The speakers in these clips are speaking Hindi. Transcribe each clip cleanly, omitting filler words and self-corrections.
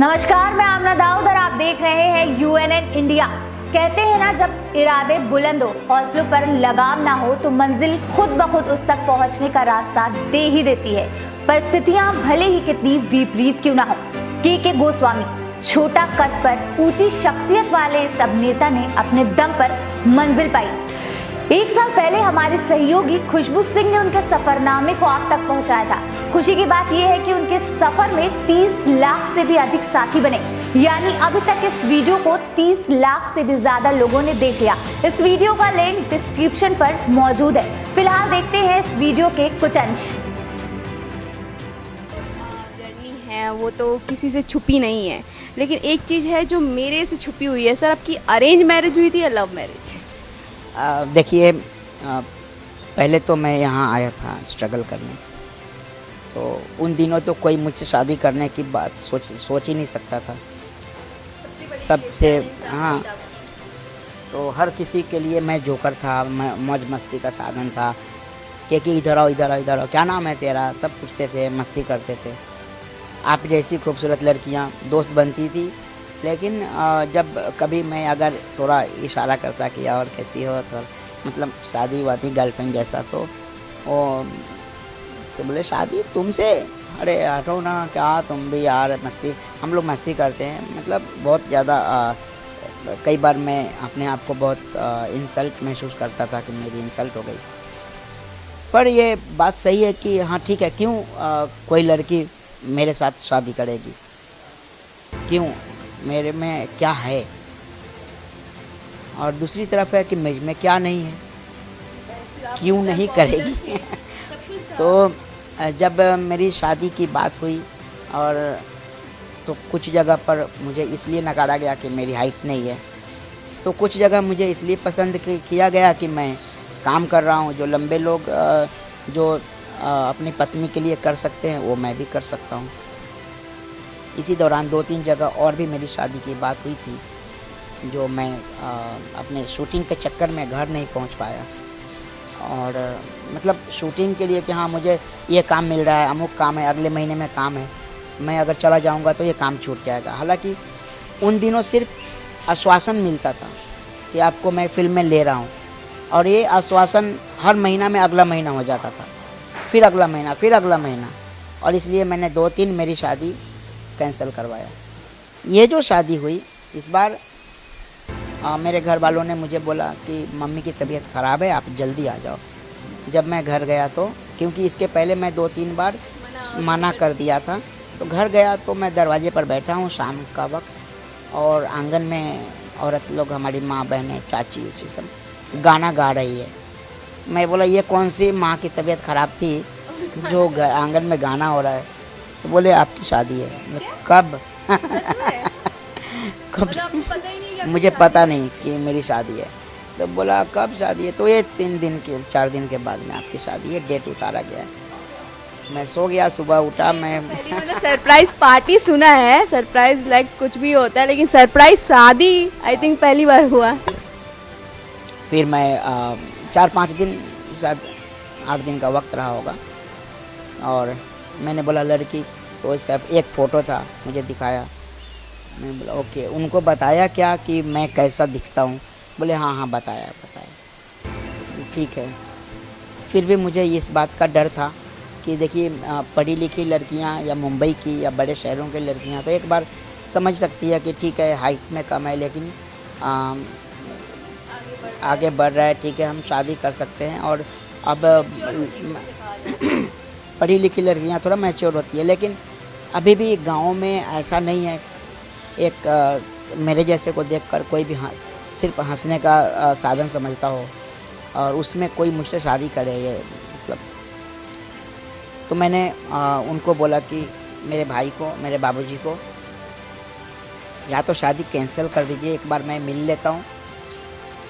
नमस्कार, मैं आमना दाऊद और आप देख रहे हैं यूएनएन इंडिया। कहते हैं ना, जब इरादे बुलंद हो, हौसलों पर लगाम ना हो तो मंजिल खुद ब खुद उस तक पहुंचने का रास्ता दे ही देती है। परिस्थितियां भले ही कितनी विपरीत क्यों ना हो। के गोस्वामी, छोटा कद पर ऊंची शख्सियत वाले इस अभिनेता ने अपने दम पर मंजिल पाई। 1 साल पहले हमारे सहयोगी खुशबू सिंह ने उनके सफरनामे को आप तक पहुंचाया था। खुशी की बात यह है कि उनके सफर में 30 लाख से भी अधिक साथी बने, यानी अभी तक इस वीडियो को 30 लाख से भी ज्यादा लोगों ने देख लिया। इस वीडियो का लिंक डिस्क्रिप्शन पर मौजूद है। फिलहाल देखते हैं इस वीडियो के कुछ अंश। जर्नी है वो तो किसी से छुपी नहीं है, लेकिन एक चीज़ है जो मेरे से छुपी हुई है। सर, आपकी अरेंज मैरिज हुई थी या लव मैरिज? देखिए, पहले तो मैं यहाँ आया था स्ट्रगल करने, तो उन दिनों तो कोई मुझसे शादी करने की बात सोच ही नहीं सकता था। सबसे हाँ, तो हर किसी के लिए मैं जोकर था, मैं मौज मस्ती का साधन था। कि इधर आओ इधर आओ इधर आओ, क्या नाम है तेरा, सब पूछते थे, मस्ती करते थे। आप जैसी खूबसूरत लड़कियाँ दोस्त बनती थी, लेकिन जब कभी मैं अगर थोड़ा इशारा करता कि और कैसी हो, तो मतलब शादी वादी गर्लफ्रेंड जैसा, तो वो तो बोले शादी तुमसे, अरे हटो ना, क्या तुम भी यार, मस्ती, हम लोग मस्ती करते हैं। मतलब बहुत ज़्यादा कई बार मैं अपने आप को बहुत इंसल्ट महसूस करता था कि मेरी इंसल्ट हो गई। पर ये बात सही है कि हाँ ठीक है, क्यों कोई लड़की मेरे साथ शादी करेगी, क्यों, मेरे में क्या है, और दूसरी तरफ है कि मुझ में क्या नहीं है, क्यों नहीं करेगी। तो जब मेरी शादी की बात हुई, और तो कुछ जगह पर मुझे इसलिए नकारा गया कि मेरी हाइट नहीं है, तो कुछ जगह मुझे इसलिए पसंद किया गया कि मैं काम कर रहा हूँ। जो लंबे लोग जो अपनी पत्नी के लिए कर सकते हैं, वो मैं भी कर सकता हूँ। इसी दौरान 2-3 जगह और भी मेरी शादी की बात हुई थी, जो मैं अपने शूटिंग के चक्कर में घर नहीं पहुंच पाया। और मतलब शूटिंग के लिए कि हाँ मुझे ये काम मिल रहा है, अमुक काम है, अगले महीने में काम है, मैं अगर चला जाऊंगा तो ये काम छूट जाएगा। हालांकि उन दिनों सिर्फ आश्वासन मिलता था कि आपको मैं फिल्म में ले रहा हूँ, और ये आश्वासन हर महीना में अगला महीना हो जाता था, फिर अगला महीना, फिर अगला महीना, और इसलिए मैंने 2-3 मेरी शादी कैंसिल करवाया। ये जो शादी हुई इस बार, मेरे घर वालों ने मुझे बोला कि मम्मी की तबीयत ख़राब है, आप जल्दी आ जाओ। जब मैं घर गया तो, क्योंकि इसके पहले मैं 2-3 बार मना कर दिया था, तो घर गया तो मैं दरवाजे पर बैठा हूँ शाम का वक्त, और आंगन में औरत लोग, हमारी माँ बहनें, चाची उची सब गाना गा रही है। मैं बोला ये कौन सी माँ की तबीयत ख़राब थी जो आंगन में गाना हो रहा है? तो बोले आपकी शादी है। कब? कब? पता ही नहीं, मुझे पता नहीं कि मेरी शादी है। तो बोला कब शादी है? तो ये 4 दिन के बाद में आपकी शादी है, डेट उतारा गया है। मैं सो गया, सुबह उठा मैं। मतलब सरप्राइज पार्टी सुना है, सरप्राइज लाइक कुछ भी होता है, लेकिन सरप्राइज शादी आई थिंक पहली बार हुआ। फिर मैं 4-5 दिन, शायद 8 दिन का वक्त रहा होगा, और मैंने बोला लड़की, तो इसका एक फ़ोटो था, मुझे दिखाया। मैंने बोला ओके, उनको बताया क्या कि मैं कैसा दिखता हूँ? बोले हाँ बताया। ठीक है। फिर भी मुझे इस बात का डर था कि देखिए, पढ़ी लिखी लड़कियाँ या मुंबई की या बड़े शहरों की लड़कियाँ तो एक बार समझ सकती है कि ठीक है हाइट में कम है, लेकिन आगे बढ़ रहा है, ठीक है हम शादी कर सकते हैं। और अब पढ़ी लिखी लड़कियाँ थोड़ा मैच्योर होती है, लेकिन अभी भी गाँव में ऐसा नहीं है। एक मेरे जैसे को देखकर कोई भी सिर्फ हंसने का साधन समझता हो, और उसमें कोई मुझसे शादी करे, ये मतलब। तो मैंने उनको बोला कि मेरे भाई को, मेरे बाबूजी को, या तो शादी कैंसिल कर दीजिए, एक बार मैं मिल लेता हूँ,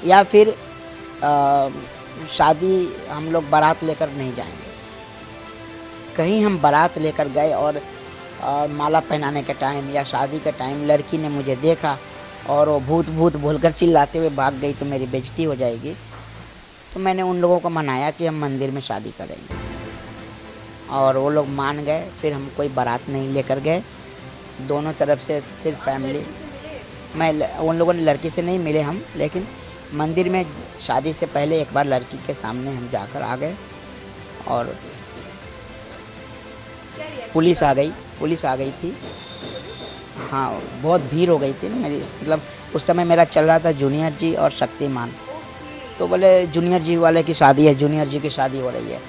या फिर शादी हम लोग बारात लेकर नहीं जाएंगे। कहीं हम बारात लेकर गए और माला पहनाने के टाइम या शादी के टाइम लड़की ने मुझे देखा और वो भूत भूत बोलकर चिल्लाते हुए भाग गई तो मेरी बेइज्जती हो जाएगी। तो मैंने उन लोगों को मनाया कि हम मंदिर में शादी करेंगे, और वो लोग मान गए। फिर हम कोई बारात नहीं लेकर गए, दोनों तरफ से सिर्फ फैमिली। उन लोगों ने लड़की से नहीं मिले हम, लेकिन मंदिर में शादी से पहले एक बार लड़की के सामने हम जाकर आ गए और पुलिस आ गई थी। हाँ, बहुत भीड़ हो गई थी ना मेरी, मतलब उस समय मेरा चल रहा था जूनियर जी और शक्तिमान। तो बोले जूनियर जी वाले की शादी है, जूनियर जी की शादी हो रही है।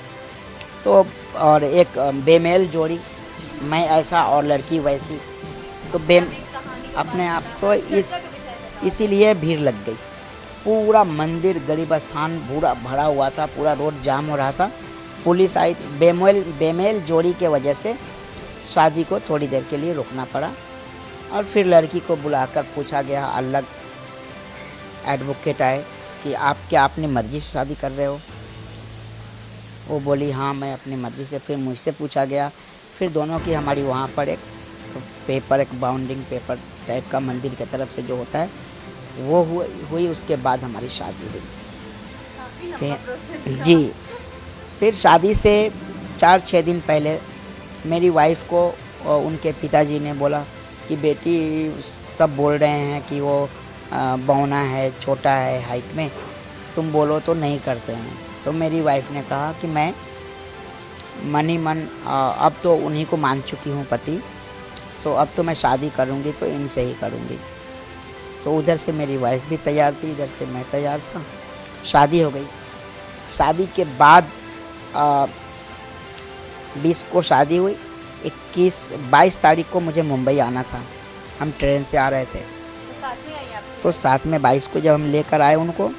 तो और एक बेमेल जोड़ी, मैं ऐसा और लड़की वैसी, तो अपने आप तो इसीलिए भीड़ लग गई। पूरा मंदिर गरीब स्थान पूरा भरा हुआ था, पूरा रोड जाम हो रहा था। पुलिस आई, बेमेल जोड़ी के वजह से शादी को थोड़ी देर के लिए रोकना पड़ा और फिर लड़की को बुलाकर पूछा गया, अलग एडवोकेट आए कि आप क्या अपनी मर्ज़ी से शादी कर रहे हो? वो बोली हाँ मैं अपनी मर्ज़ी से। फिर मुझसे पूछा गया, फिर दोनों की हमारी वहाँ पर एक पेपर, एक बाउंडिंग पेपर टाइप का मंदिर की तरफ से जो होता है वो हुई। उसके बाद हमारी शादी हुई। काफी लंबा प्रोसेस था। जी, फिर शादी से 4-6 दिन पहले मेरी वाइफ को उनके पिताजी ने बोला कि बेटी सब बोल रहे हैं कि वो बौना है, छोटा है हाइट में, तुम बोलो तो नहीं करते हैं। तो मेरी वाइफ ने कहा कि मैं मन ही मन अब तो उन्हीं को मान चुकी हूँ पति, सो अब तो मैं शादी करूँगी तो इनसे ही करूँगी। तो उधर से मेरी वाइफ भी तैयार थी, इधर से मैं तैयार था। शादी हो गई। शादी के बाद 20 को शादी हुई। 22 तारीख को मुझे मुंबई आना था, हम ट्रेन से आ रहे थे। तो साथ में आई आप? तो साथ में 22 को जब हम लेकर आए उनको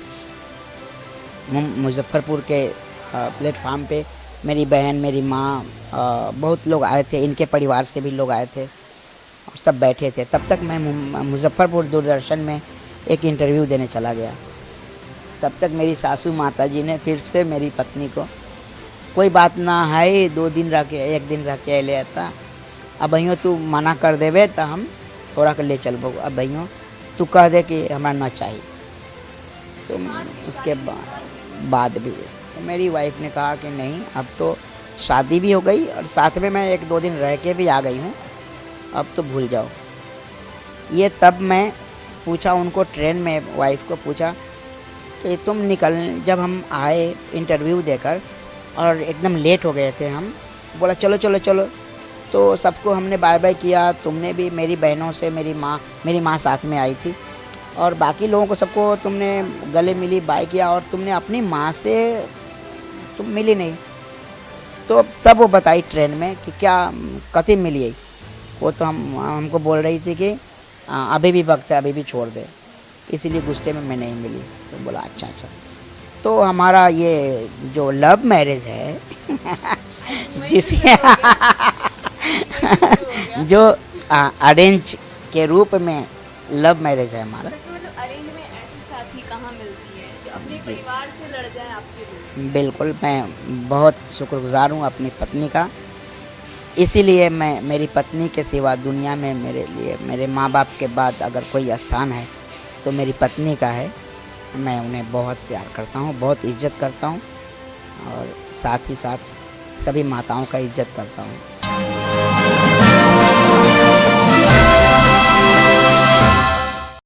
मुजफ्फरपुर के प्लेटफार्म पे, मेरी बहन, मेरी माँ, बहुत लोग आए थे, इनके परिवार से भी लोग आए थे और सब बैठे थे। तब तक मैं मुजफ्फरपुर दूरदर्शन में एक इंटरव्यू देने चला गया। तब तक मेरी सासू माता जी ने फिर से मेरी पत्नी को, कोई बात ना है, 2 दिन रह के 1 दिन रह के ले आता, अब भैया तू मना कर देवे तो हम थोड़ा कर ले चलबो, अब भैया तू कह दे कि हमारा ना चाहिए। तो उसके बाद भी तो मेरी वाइफ ने कहा कि नहीं, अब तो शादी भी हो गई और साथ में मैं 1-2 दिन रह के भी आ गई हूँ, अब तो भूल जाओ। ये तब मैं पूछा उनको, ट्रेन में वाइफ को पूछा कि तुम जब हम आए इंटरव्यू देकर और एकदम लेट हो गए थे हम, बोला चलो चलो चलो, तो सबको हमने बाय बाय किया। तुमने भी, मेरी बहनों से मेरी माँ साथ में आई थी और बाकी लोगों को सबको तुमने गले मिली, बाय किया, और तुमने अपनी माँ से तुम मिली नहीं। तो तब वो बताई ट्रेन में कि क्या कथी मिली है। वो तो हमको बोल रही थी कि अभी भी वक्त है, अभी भी छोड़ दे, इसीलिए गुस्से में मैं नहीं मिली। तो बोला अच्छा। तो हमारा ये जो लव मैरिज है जिसे जो अरेंज के रूप में लव मैरिज है हमारा। मतलब अरेंज में ऐसी साथी कहाँ मिलती है जो अपने परिवार से लड़ जाए आपके लिए? बिल्कुल, मैं बहुत शुक्रगुजार हूँ अपनी पत्नी का। इसीलिए मैं, मेरी पत्नी के सिवा दुनिया में मेरे लिए, मेरे माँ बाप के बाद अगर कोई स्थान है तो मेरी पत्नी का है। मैं उन्हें बहुत प्यार करता हूँ, बहुत इज्जत करता हूँ और साथ ही साथ सभी माताओं का इज्जत करता हूँ।